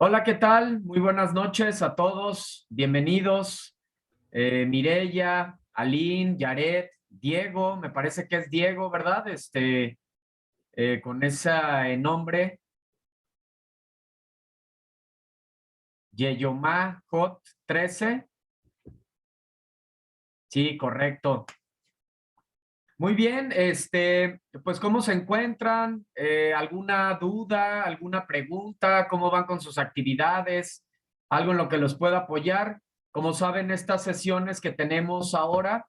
Hola, ¿qué tal? Muy buenas noches a todos. Bienvenidos. Mireya, Aline, Yaret, Diego, me parece que es Diego, ¿verdad? Con ese nombre, Yeyoma Hot 13. Sí, correcto. Muy bien, pues ¿cómo se encuentran? ¿Alguna duda, alguna pregunta? ¿Cómo van con sus actividades? ¿Algo en lo que los pueda apoyar? Como saben, estas sesiones que tenemos ahora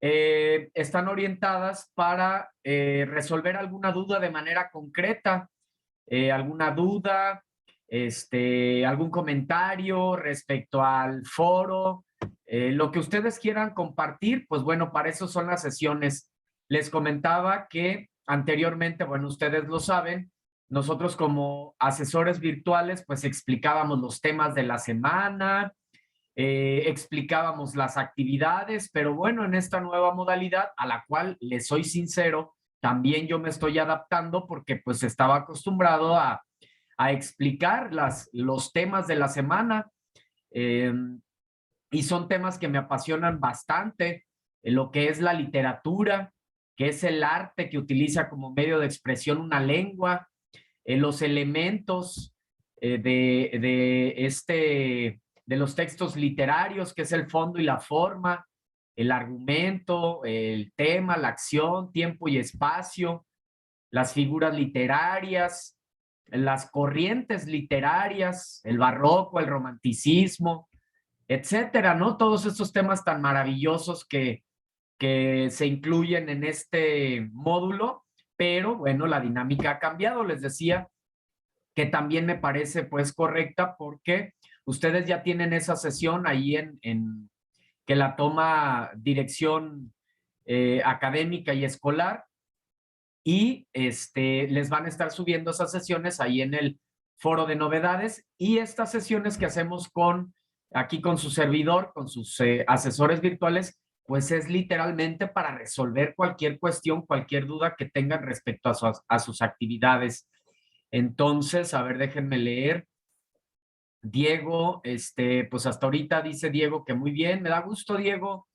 están orientadas para resolver alguna duda de manera concreta, alguna duda, algún comentario respecto al foro, lo que ustedes quieran compartir, pues bueno, para eso son las sesiones. Les comentaba que anteriormente, bueno, ustedes lo saben, nosotros como asesores virtuales, pues explicábamos los temas de la semana, explicábamos las actividades, pero bueno, en esta nueva modalidad, a la cual les soy sincero, también yo me estoy adaptando porque pues estaba acostumbrado a explicar los temas de la semana. eh, y son temas que me apasionan bastante, lo que es la literatura, que es el arte que utiliza como medio de expresión una lengua, los elementos de los textos literarios, que es el fondo y la forma, el argumento, el tema, la acción, tiempo y espacio, las figuras literarias, las corrientes literarias, el barroco, el romanticismo, etcétera, ¿no? Todos estos temas tan maravillosos que se incluyen en este módulo, pero bueno, la dinámica ha cambiado, les decía, que también me parece pues correcta porque ustedes ya tienen esa sesión ahí en que la toma dirección académica y escolar y les van a estar subiendo esas sesiones ahí en el foro de novedades y estas sesiones que hacemos aquí con su servidor, con sus asesores virtuales, pues es literalmente para resolver cualquier cuestión, cualquier duda que tengan respecto a sus actividades. Entonces, a ver, déjenme leer. Diego, pues hasta ahorita dice Diego que muy bien, me da gusto, Diego.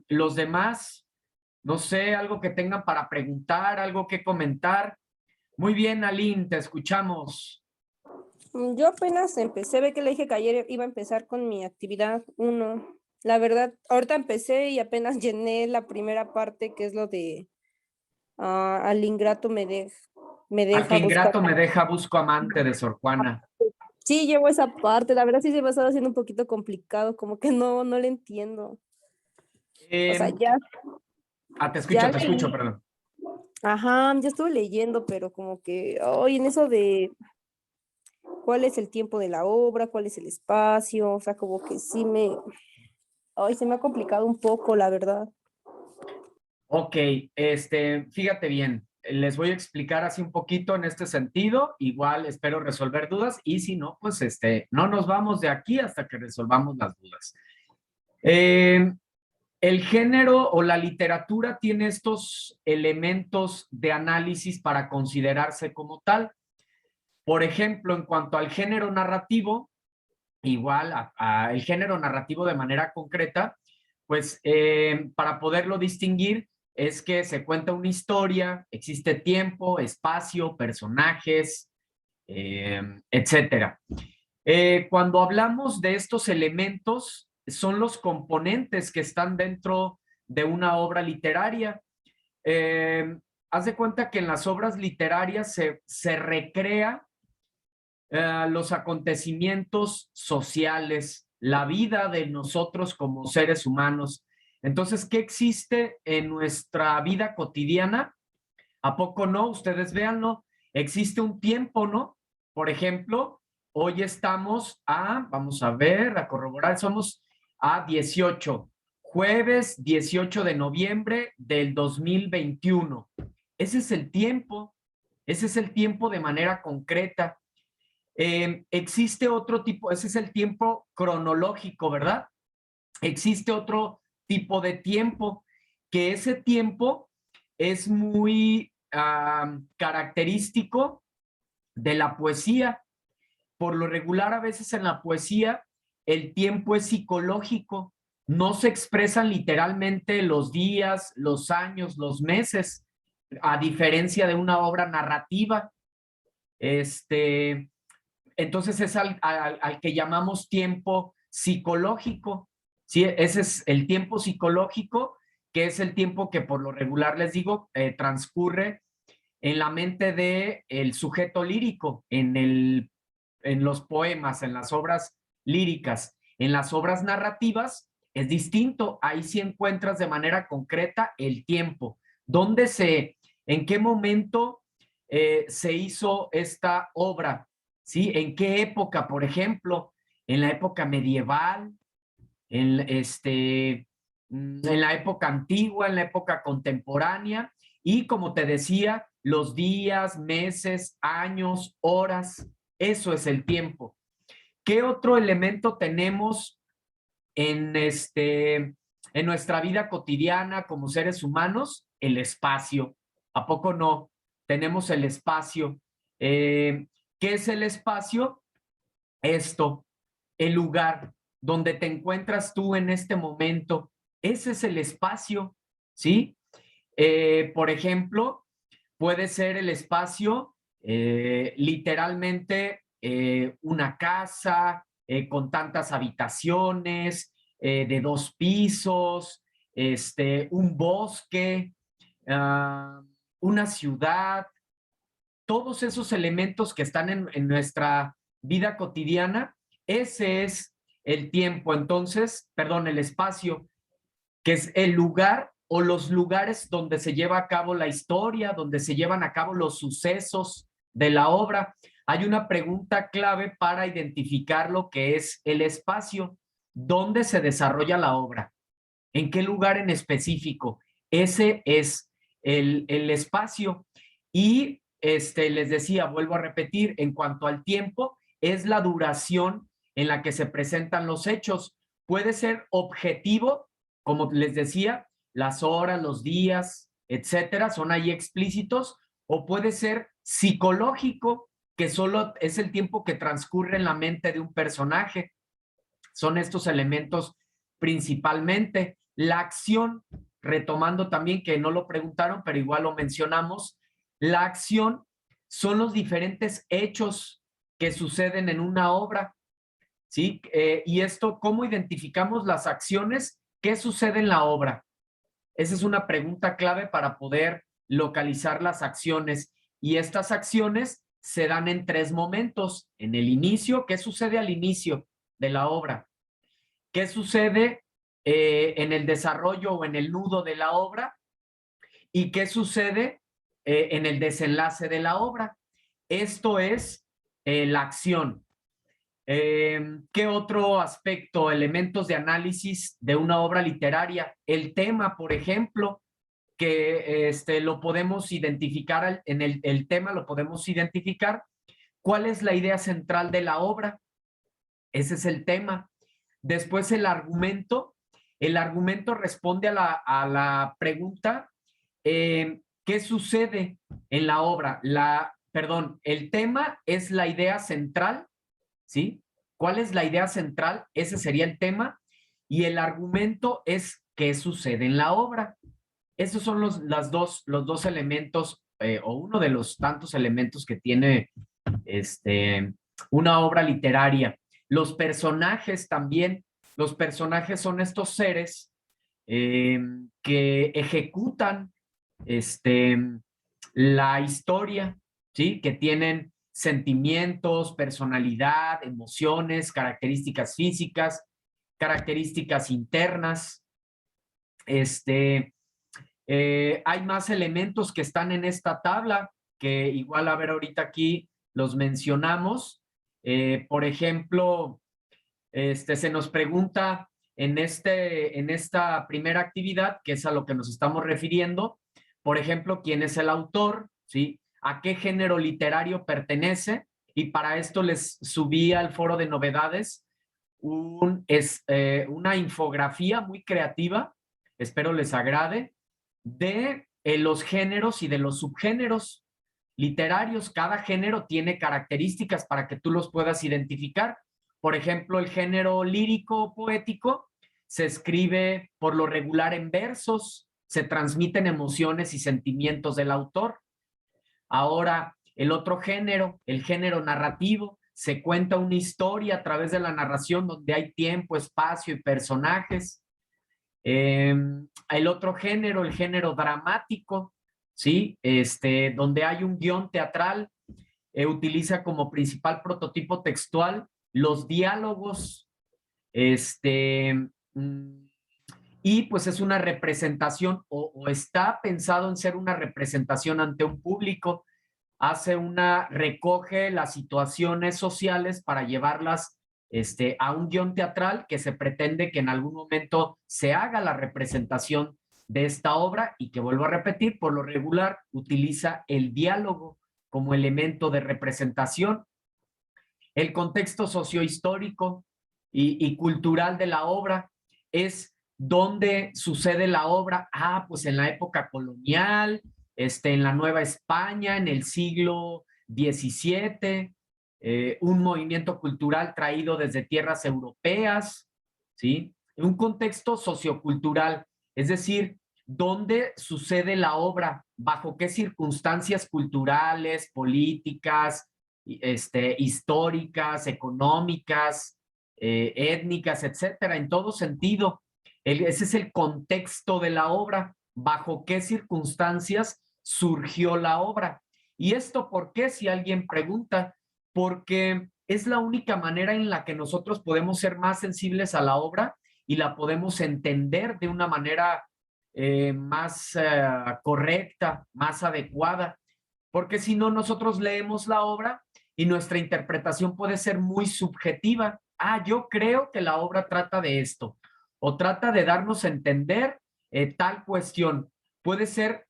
Los demás, no sé, algo que tengan para preguntar, algo que comentar. Muy bien, Aline, te escuchamos. Yo apenas empecé, ve que le dije que ayer iba a empezar con mi actividad 1. La verdad, ahorita empecé y apenas llené la primera parte, que es lo de al ingrato me A deja qué buscar. ingrato me deja busco amante de Sor Juana. Sí, llevo esa parte, la verdad sí se me ha estado haciendo un poquito complicado, como que no le entiendo. O sea, Eh, ya te escucho, leí, perdón. ajá, ya estuve leyendo, pero como que, hoy en eso de cuál es el tiempo de la obra, cuál es el espacio, o sea, como que ay, se me ha complicado un poco, la verdad. Ok, fíjate bien, les voy a explicar así un poquito en este sentido, igual espero resolver dudas y si no, pues no nos vamos de aquí hasta que resolvamos las dudas. Eh, el género o la literatura tiene estos elementos de análisis para considerarse como tal. Por ejemplo, en cuanto al género narrativo, igual el género narrativo de manera concreta, pues para poderlo distinguir es que se cuenta una historia, existe tiempo, espacio, personajes, etcétera. Cuando hablamos de estos elementos, son los componentes que están dentro de una obra literaria. Haz de cuenta que en las obras literarias se recrea los acontecimientos sociales, la vida de nosotros como seres humanos. Entonces, ¿qué existe en nuestra vida cotidiana? ¿A poco no? Ustedes véanlo. Existe un tiempo, ¿no? Por ejemplo, hoy estamos vamos a ver, a corroborar, somos a 18, jueves 18 de noviembre del 2021. Ese es el tiempo, ese es el tiempo de manera concreta. Existe otro tipo, ese es el tiempo cronológico, ¿verdad? Existe otro tipo de tiempo, que ese tiempo es muy característico de la poesía. por lo regular a veces en la poesía el tiempo es psicológico, no se expresan literalmente los días, los años, los meses, a diferencia de una obra narrativa. Entonces es al que llamamos tiempo psicológico, ¿sí? Ese es el tiempo psicológico, que es el tiempo que por lo regular, les digo, transcurre en la mente del sujeto lírico, en los poemas, en las obras líricas. En las obras narrativas es distinto, ahí sí encuentras de manera concreta el tiempo, en qué momento se hizo esta obra, ¿sí? ¿En qué época, por ejemplo? En la época medieval, en la época antigua, en la época contemporánea, y como te decía, los días, meses, años, horas, eso es el tiempo. ¿Qué otro elemento tenemos en nuestra vida cotidiana como seres humanos? El espacio. ¿A poco no? Tenemos el espacio. ¿Qué es el espacio? Esto, el lugar donde te encuentras tú en este momento. Ese es el espacio, ¿sí? Por ejemplo, puede ser el espacio literalmente una casa con tantas habitaciones, de 2 pisos, un bosque, uh, una ciudad, todos esos elementos que están en nuestra vida cotidiana, ese es el tiempo, entonces, perdón, el espacio, que es el lugar o los lugares donde se lleva a cabo la historia, donde se llevan a cabo los sucesos de la obra. Hay una pregunta clave para identificar lo que es el espacio. ¿Dónde se desarrolla la obra? ¿En qué lugar en específico? Ese es el espacio. Y les decía, vuelvo a repetir, en cuanto al tiempo, es la duración en la que se presentan los hechos. Puede ser objetivo, como les decía, las horas, los días, etcétera, son ahí explícitos, o puede ser psicológico, que solo es el tiempo que transcurre en la mente de un personaje. Son estos elementos principalmente. La acción, retomando también que no lo preguntaron, pero igual lo mencionamos, la acción son los diferentes hechos que suceden en una obra, ¿sí? Y esto, ¿cómo identificamos las acciones? ¿Qué sucede en la obra? Esa es una pregunta clave para poder localizar las acciones. Y estas acciones se dan en 3 momentos. En el inicio, ¿qué sucede al inicio de la obra? ¿Qué sucede en el desarrollo o en el nudo de la obra? ¿Y qué sucede en el desenlace de la obra? Esto es la acción. ¿Qué otro aspecto, elementos de análisis de una obra literaria? El tema, por ejemplo, que lo podemos identificar, en el tema lo podemos identificar. ¿Cuál es la idea central de la obra? Ese es el tema. Después el argumento responde a la pregunta, ¿qué sucede en la obra? Perdón, el tema es la idea central, ¿sí? ¿Cuál es la idea central? Ese sería el tema. Y el argumento es qué sucede en la obra. Esos son los dos elementos, o uno de los tantos elementos que tiene una obra literaria. Los personajes también. Los personajes son estos seres que ejecutan la historia, ¿sí? Que tienen sentimientos, personalidad, emociones, características físicas, características internas. Hay más elementos que están en esta tabla, que igual a ver ahorita aquí los mencionamos. Por ejemplo, se nos pregunta en esta primera actividad, que es a lo que nos estamos refiriendo, por ejemplo, ¿quién es el autor? ¿Sí? ¿A qué género literario pertenece? Y para esto les subí al foro de novedades una infografía muy creativa, espero les agrade, de los géneros y de los subgéneros. literarios. Cada género tiene características para que tú los puedas identificar. Por ejemplo, el género lírico o poético se escribe por lo regular en versos, se transmiten emociones y sentimientos del autor. Ahora, el otro género, el género narrativo, se cuenta una historia a través de la narración donde hay tiempo, espacio y personajes. El otro género, el género dramático, ¿sí? Donde hay un guión teatral, utiliza como principal prototipo textual los diálogos, y pues es una representación o está pensado en ser una representación ante un público, recoge las situaciones sociales para llevarlas a un guión teatral que se pretende que en algún momento se haga la representación de esta obra y que, vuelvo a repetir, por lo regular utiliza el diálogo como elemento de representación. El contexto sociohistórico y cultural de la obra es donde sucede la obra. Pues en la época colonial, en la Nueva España, en el siglo XVII, un movimiento cultural traído desde tierras europeas, ¿sí? Un contexto sociocultural, es decir, dónde sucede la obra, bajo qué circunstancias culturales, políticas, históricas, económicas, étnicas, etcétera, en todo sentido. Ese es el contexto de la obra, bajo qué circunstancias surgió la obra. ¿Y esto por qué? Si alguien pregunta, porque es la única manera en la que nosotros podemos ser más sensibles a la obra y la podemos entender de una manera más correcta, más adecuada, porque si no, nosotros leemos la obra y nuestra interpretación puede ser muy subjetiva. Yo creo que la obra trata de esto, o trata de darnos a entender tal cuestión. Puede ser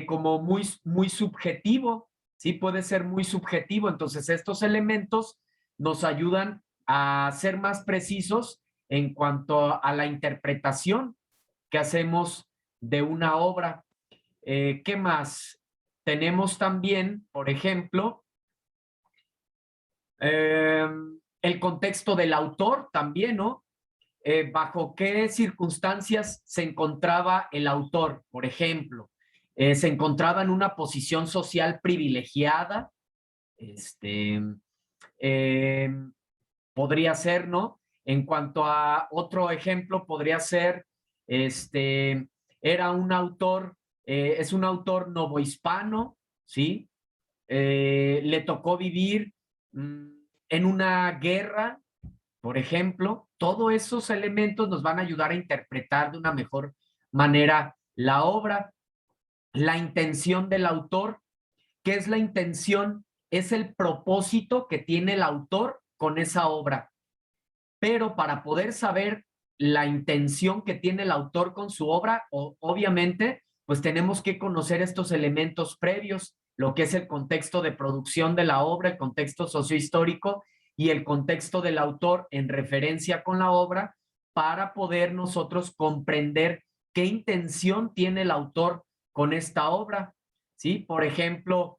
como muy subjetivo, ¿sí? Puede ser muy subjetivo. Entonces, estos elementos nos ayudan a ser más precisos en cuanto a la interpretación que hacemos de una obra. ¿Qué más? Tenemos también, por ejemplo, el contexto del autor también, ¿no? ¿Bajo qué circunstancias se encontraba el autor? Por ejemplo, se encontraba en una posición social privilegiada, eh, podría ser, ¿no? En cuanto a otro ejemplo, podría ser, era un autor, es un autor novohispano, ¿sí? Le tocó vivir en una guerra, por ejemplo. Todos esos elementos nos van a ayudar a interpretar de una mejor manera la obra. La intención del autor. ¿Qué es la intención? Es el propósito que tiene el autor con esa obra. Pero para poder saber la intención que tiene el autor con su obra, obviamente, pues tenemos que conocer estos elementos previos, lo que es el contexto de producción de la obra, el contexto sociohistórico y el contexto del autor en referencia con la obra, para poder nosotros comprender qué intención tiene el autor con esta obra, ¿sí? Por ejemplo,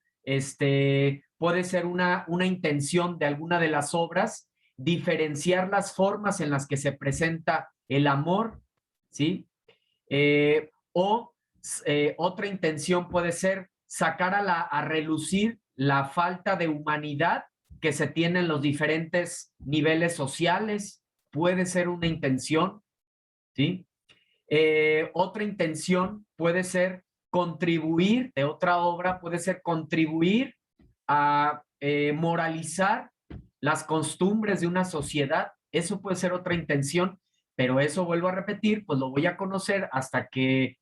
puede ser una intención de alguna de las obras diferenciar las formas en las que se presenta el amor, ¿sí? Otra intención puede ser sacar a relucir la falta de humanidad que se tiene en los diferentes niveles sociales, puede ser una intención, ¿sí? Otra intención puede ser contribuir, de otra obra puede ser contribuir a moralizar las costumbres de una sociedad. Eso puede ser otra intención, pero eso, vuelvo a repetir, pues lo voy a conocer hasta que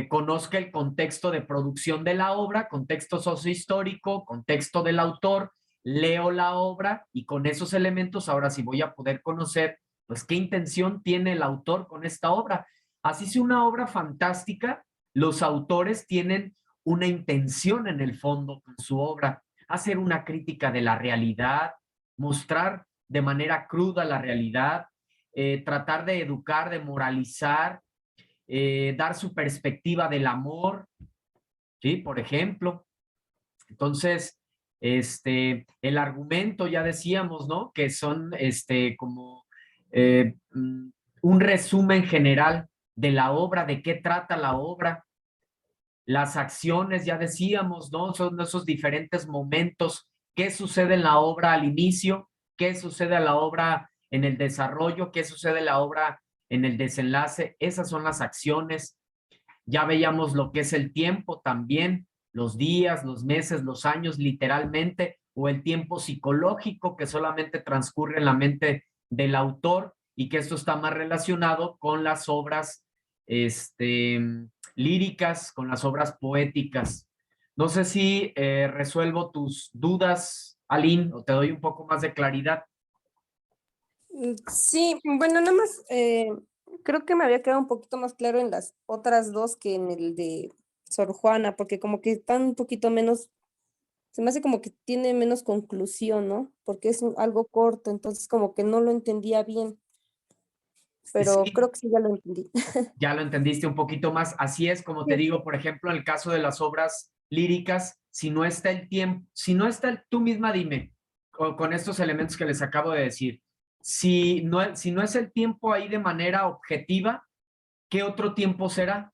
conozca el contexto de producción de la obra, contexto sociohistórico, contexto del autor, leo la obra y con esos elementos ahora sí voy a poder conocer pues qué intención tiene el autor con esta obra. Así sea una obra fantástica, los autores tienen una intención en el fondo con su obra, hacer una crítica de la realidad, mostrar de manera cruda la realidad, tratar de educar, de moralizar, dar su perspectiva del amor, ¿sí? Por ejemplo. Entonces, el argumento, ya decíamos, ¿no? Que son como un resumen general de la obra, de qué trata la obra. Las acciones, ya decíamos, ¿no? Son esos diferentes momentos. ¿Qué sucede en la obra al inicio? ¿Qué sucede a la obra en el desarrollo? ¿Qué sucede en la obra en el desenlace? Esas son las acciones. Ya veíamos lo que es el tiempo también, los días, los meses, los años, literalmente, o el tiempo psicológico que solamente transcurre en la mente del autor y que esto está más relacionado con las obras líricas, con las obras poéticas. No sé si resuelvo tus dudas, Aline, o te doy un poco más de claridad. Sí, bueno, nada más creo que me había quedado un poquito más claro en las otras dos que en el de Sor Juana, porque como que están un poquito menos, se me hace como que tiene menos conclusión, ¿no? Porque es algo corto, entonces como que no lo entendía bien, pero Sí, creo que sí ya lo entendí. ya lo entendiste un poquito más. Así es, como te Sí. digo, por ejemplo, en el caso de las obras líricas, si no está el tiempo, si no está tú misma dime, con estos elementos que les acabo de decir, si no es el tiempo ahí de manera objetiva, ¿qué otro tiempo será?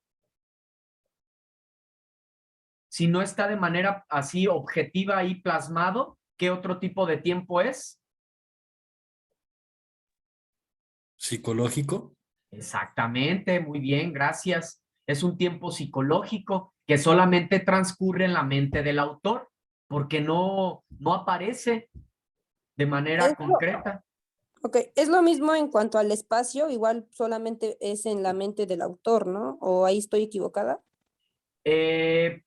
Si no está de manera así objetiva ahí plasmado, ¿qué otro tipo de tiempo es? Psicológico. Exactamente, muy bien, gracias. Es un tiempo psicológico que solamente transcurre en la mente del autor, porque no aparece de manera Es concreta. ok, es lo mismo en cuanto al espacio, igual solamente es en la mente del autor, ¿no? ¿O ahí estoy equivocada? Eh,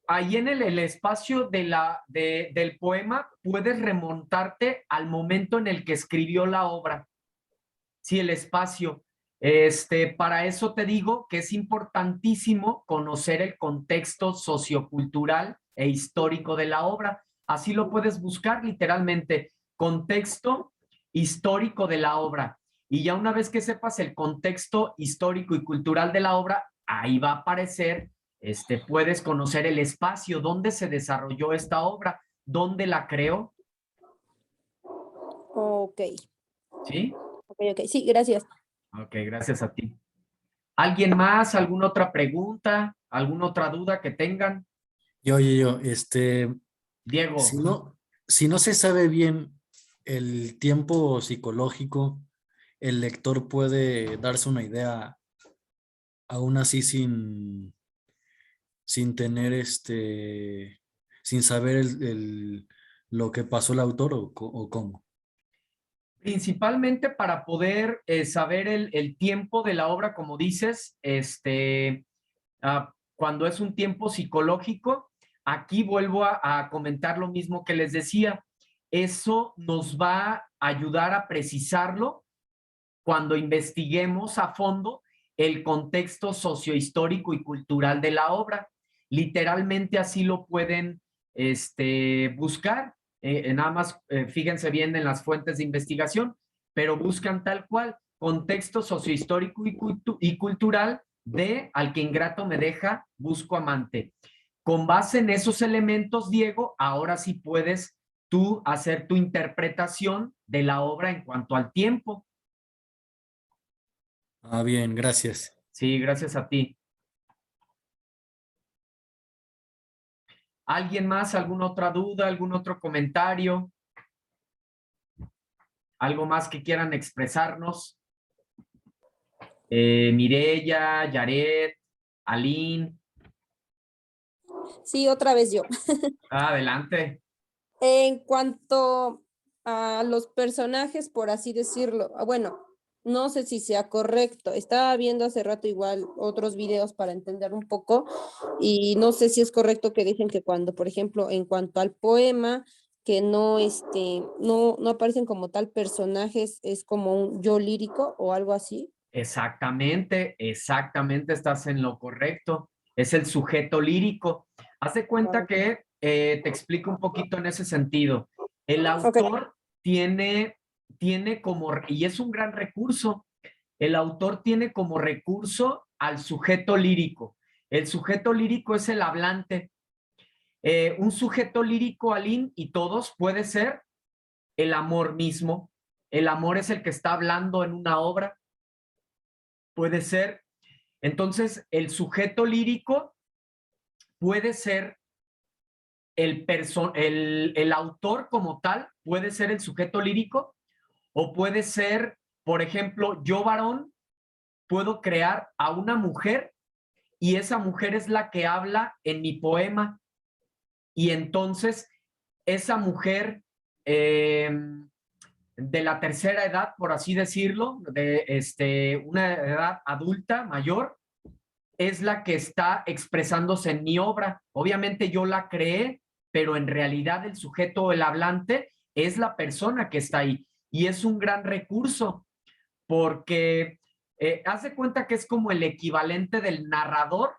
Ahí en el espacio del poema puedes remontarte al momento en el que escribió la obra. Sí, el espacio. Para eso te digo que es importantísimo conocer el contexto sociocultural e histórico de la obra. Así lo puedes buscar literalmente, contexto histórico de la obra. Y ya una vez que sepas el contexto histórico y cultural de la obra, ahí va a aparecer, puedes conocer el espacio, dónde se desarrolló esta obra, dónde la creó, Ok, ¿sí? ok, sí, gracias. Ok, gracias a ti. ¿Alguien más? ¿Alguna otra pregunta? ¿Alguna otra duda que tengan? Yo, si Diego, no, si no se sabe bien el tiempo psicológico, el lector puede darse una idea aún así sin tener sin saber lo que pasó el autor o cómo. principalmente para poder saber el tiempo de la obra, como dices, cuando es un tiempo psicológico, aquí vuelvo a comentar lo mismo que les decía. Eso nos va a ayudar a precisarlo cuando investiguemos a fondo el contexto sociohistórico y cultural de la obra. Literalmente así lo pueden buscar. Nada más fíjense bien en las fuentes de investigación, pero buscan tal cual contexto sociohistórico y cultural de Al que ingrato me deja, busco amante. Con base en esos elementos, Diego, ahora sí puedes tú hacer tu interpretación de la obra en cuanto al tiempo. Ah, bien, gracias. Sí, gracias a ti. ¿Alguien más? ¿Alguna otra duda? ¿Algún otro comentario? ¿Algo más que quieran expresarnos? Mireya, Yaret, Aline. Sí, otra vez yo. Adelante. En cuanto a los personajes, por así decirlo, bueno, no sé si sea correcto. Estaba viendo hace rato igual otros videos para entender un poco y no sé si es correcto que dicen que cuando, por ejemplo, en cuanto al poema, que no, no aparecen como tal personajes, es como un yo lírico o algo así. Exactamente, exactamente estás en lo correcto. Es el sujeto lírico. Haz de cuenta que te explico un poquito en ese sentido. El Ok, autor tiene como, y es un gran recurso, el autor tiene como recurso al sujeto lírico. El sujeto lírico es el hablante. Un sujeto lírico, Aline, y todos, puede ser el amor mismo. El amor es el que está hablando en una obra. Puede ser, entonces, el sujeto lírico puede ser el autor como tal, puede ser el sujeto lírico, o puede ser, por ejemplo, yo varón, puedo crear a una mujer y esa mujer es la que habla en mi poema. Y entonces esa mujer de la tercera edad, por así decirlo, de una edad adulta, mayor, es la que está expresándose en mi obra. Obviamente yo la creé, pero en realidad el sujeto o el hablante es la persona que está ahí. Y es un gran recurso porque haz de cuenta que es como el equivalente del narrador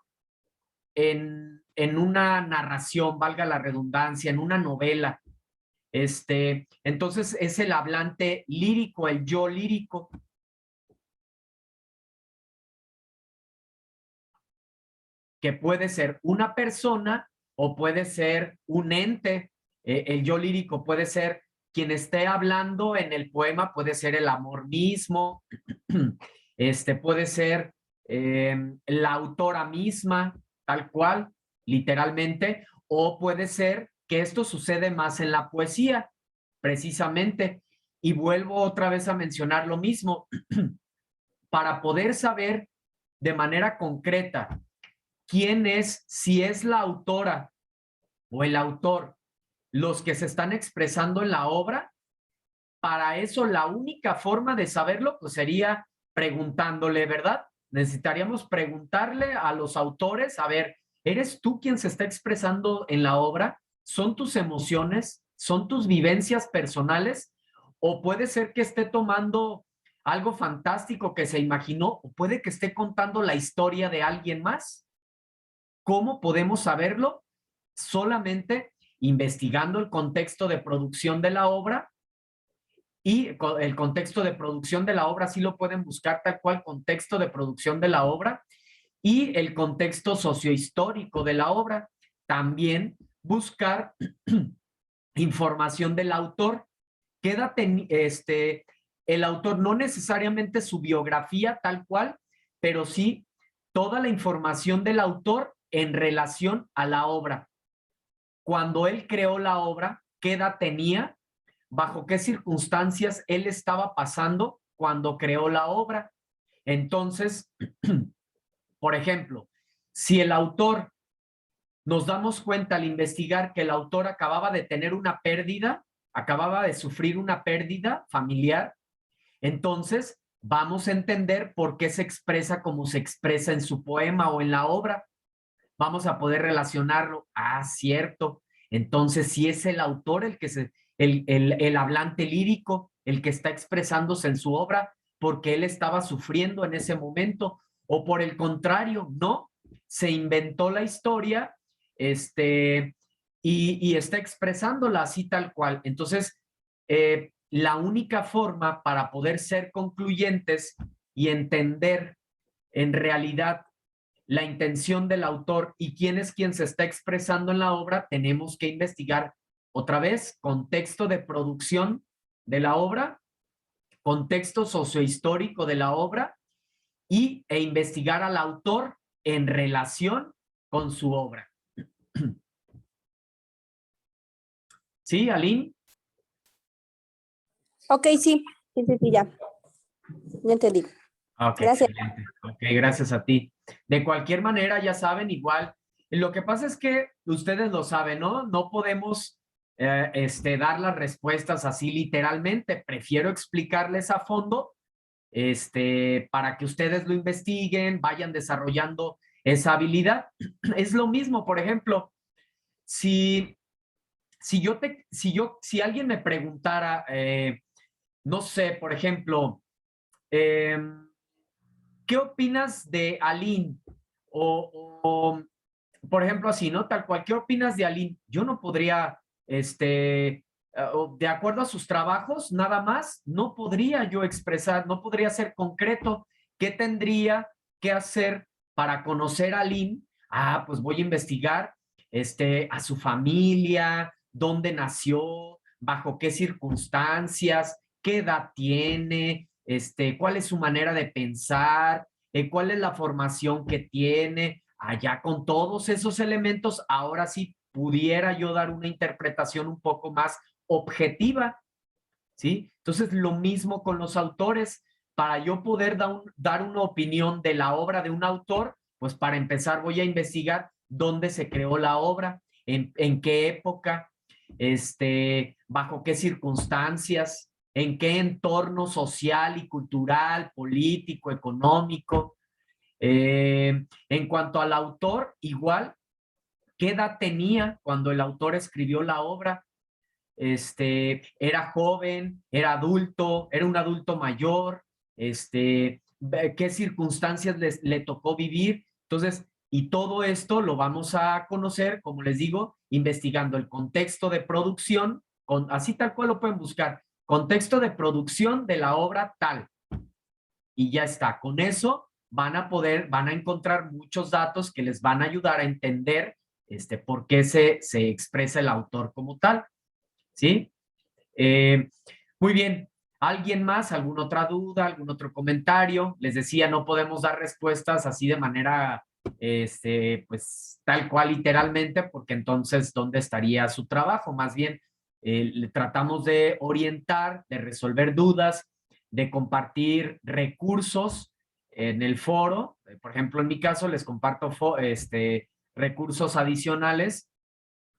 en una narración, valga la redundancia, en una novela. Entonces es el hablante lírico, el yo lírico. Que puede ser una persona o puede ser un ente. El yo lírico puede ser quien esté hablando en el poema, puede ser el amor mismo, puede ser la autora misma, tal cual, literalmente, o puede ser que esto sucede más en la poesía, precisamente. Y vuelvo otra vez a mencionar lo mismo, para poder saber de manera concreta quién es, si es la autora o el autor, los que se están expresando en la obra. Para eso la única forma de saberlo pues sería preguntándole, ¿verdad? Necesitaríamos preguntarle a los autores, a ver, ¿eres tú quien se está expresando en la obra? ¿Son tus emociones? ¿Son tus vivencias personales? ¿O puede ser que esté tomando algo fantástico que se imaginó? ¿O puede que esté contando la historia de alguien más? ¿Cómo podemos saberlo? Solamente investigando el contexto de producción de la obra. Y el contexto de producción de la obra sí lo pueden buscar tal cual, contexto de producción de la obra, y el contexto sociohistórico de la obra. También buscar información del autor. El autor, no necesariamente su biografía tal cual, pero sí toda la información del autor en relación a la obra. Cuando él creó la obra, ¿qué edad tenía? ¿Bajo qué circunstancias él estaba pasando cuando creó la obra? Entonces, por ejemplo, si el autor, nos damos cuenta al investigar que el autor acababa de tener una pérdida, acababa de sufrir una pérdida familiar, entonces vamos a entender por qué se expresa como se expresa en su poema o en la obra. Vamos a poder relacionarlo. Ah, cierto. Entonces, si es el autor el hablante lírico, el que está expresándose en su obra, porque él estaba sufriendo en ese momento, o por el contrario, no, se inventó la historia, y está expresándola así tal cual. Entonces, la única forma para poder ser concluyentes y entender en realidad la intención del autor y quién es quien se está expresando en la obra, tenemos que investigar otra vez contexto de producción de la obra, contexto sociohistórico de la obra e investigar al autor en relación con su obra. ¿Sí, Aline? Ok, sí, ya. Ya entendí. Ok, Gracias. excelente. Ok, gracias a ti. De cualquier manera, ya saben, igual, lo que pasa es que ustedes lo saben, ¿no? No podemos dar las respuestas así literalmente. Prefiero explicarles a fondo, para que ustedes lo investiguen, vayan desarrollando esa habilidad. Es lo mismo, por ejemplo, si alguien me preguntara, no sé, por ejemplo, ¿qué opinas de Aline? Por ejemplo, así, ¿no? Tal cual, ¿qué opinas de Aline? Yo no podría, de acuerdo a sus trabajos, nada más, no podría yo expresar, no podría ser concreto. ¿Qué tendría que hacer para conocer a Aline? Ah, pues voy a investigar a su familia, dónde nació, bajo qué circunstancias, qué edad tiene, cuál es su manera de pensar, cuál es la formación que tiene. Allá con todos esos elementos, ahora sí pudiera yo dar una interpretación un poco más objetiva, ¿sí? Entonces, lo mismo con los autores. Para yo poder dar una opinión de la obra de un autor, pues para empezar voy a investigar dónde se creó la obra, en qué época, bajo qué circunstancias, en qué entorno social y cultural, político, económico. En cuanto al autor, igual, ¿qué edad tenía cuando el autor escribió la obra? Era joven, era adulto, era un adulto mayor, qué circunstancias le tocó vivir. Entonces, y todo esto lo vamos a conocer, como les digo, investigando el contexto de producción, así tal cual lo pueden buscar, contexto de producción de la obra tal. Y ya está, con eso van a encontrar muchos datos que les van a ayudar a entender por qué se expresa el autor como tal. ¿Sí? Muy bien. ¿Alguien más? ¿Alguna otra duda? ¿Algún otro comentario? Les decía, no podemos dar respuestas así de manera, pues, tal cual literalmente, porque entonces, ¿dónde estaría su trabajo? Más bien, le tratamos de orientar, de resolver dudas, de compartir recursos en el foro. Por ejemplo, en mi caso, les comparto recursos adicionales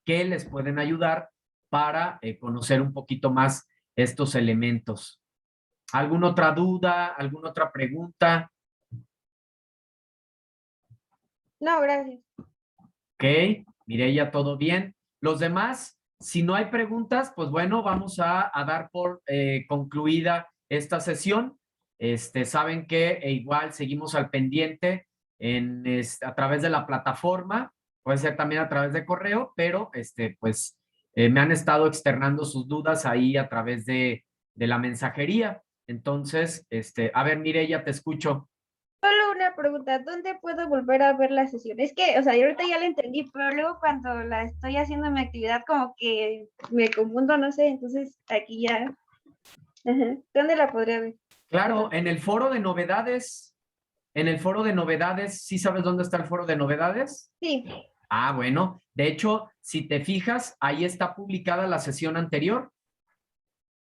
que les pueden ayudar para conocer un poquito más estos elementos. ¿Alguna otra duda? ¿Alguna otra pregunta? No, gracias. Ok, Mireya, ¿todo bien? Los demás, si no hay preguntas, pues bueno, vamos a dar por concluida esta sesión. Saben que igual seguimos al pendiente a través de la plataforma, puede ser también a través de correo, pero pues me han estado externando sus dudas ahí a través de la mensajería. Entonces, a ver, Mireya, te escucho. Solo una pregunta, ¿dónde puedo volver a ver la sesión? Es que, o sea, yo ahorita ya la entendí, pero luego cuando la estoy haciendo mi actividad como que me confundo, no sé, entonces aquí ya. Ajá. ¿Dónde la podría ver? Claro, en el foro de novedades. En el foro de novedades, ¿sí sabes dónde está el foro de novedades? Sí, Ah, bueno. De hecho, si te fijas, ahí está publicada la sesión anterior.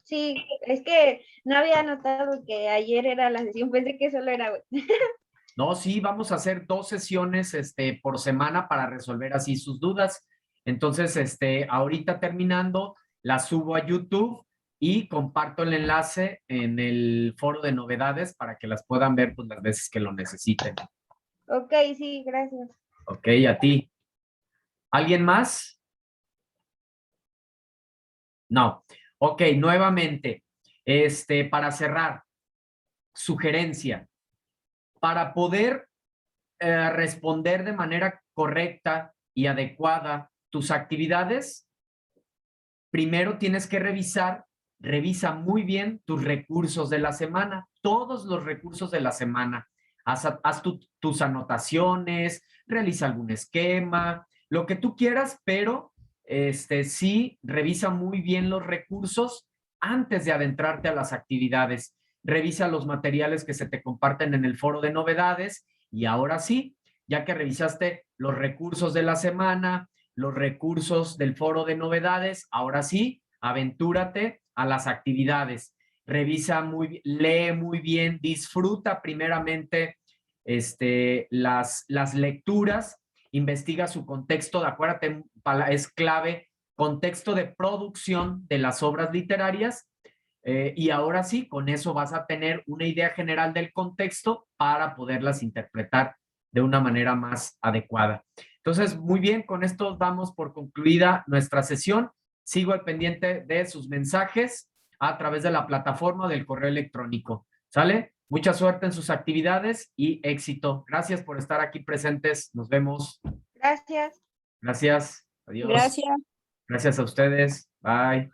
sí, es que no había notado que ayer era la sesión, pensé que solo era hoy. No, sí, vamos a hacer 2 sesiones por semana para resolver así sus dudas. Entonces, ahorita terminando, la subo a YouTube y comparto el enlace en el foro de novedades para que las puedan ver pues, las veces que lo necesiten. Ok, sí, gracias. Ok, a ti. ¿Alguien más? No. Ok, nuevamente, para cerrar, sugerencia. Para poder responder de manera correcta y adecuada tus actividades, primero tienes que revisa muy bien tus recursos de la semana, todos los recursos de la semana. Haz tus anotaciones, realiza algún esquema, lo que tú quieras, pero sí, revisa muy bien los recursos antes de adentrarte a las actividades. Revisa los materiales que se te comparten en el foro de novedades y ahora sí, ya que revisaste los recursos de la semana, los recursos del foro de novedades, ahora sí, aventúrate a las actividades. Revisa lee muy bien, disfruta primeramente las lecturas, investiga su contexto, acuérdate, es clave, contexto de producción de las obras literarias, y ahora sí, con eso vas a tener una idea general del contexto para poderlas interpretar de una manera más adecuada. Entonces, muy bien, con esto damos por concluida nuestra sesión. Sigo al pendiente de sus mensajes a través de la plataforma del correo electrónico. ¿Sale? Mucha suerte en sus actividades y éxito. Gracias por estar aquí presentes. Nos vemos. Gracias. Gracias. Adiós. Gracias. Gracias a ustedes. Bye.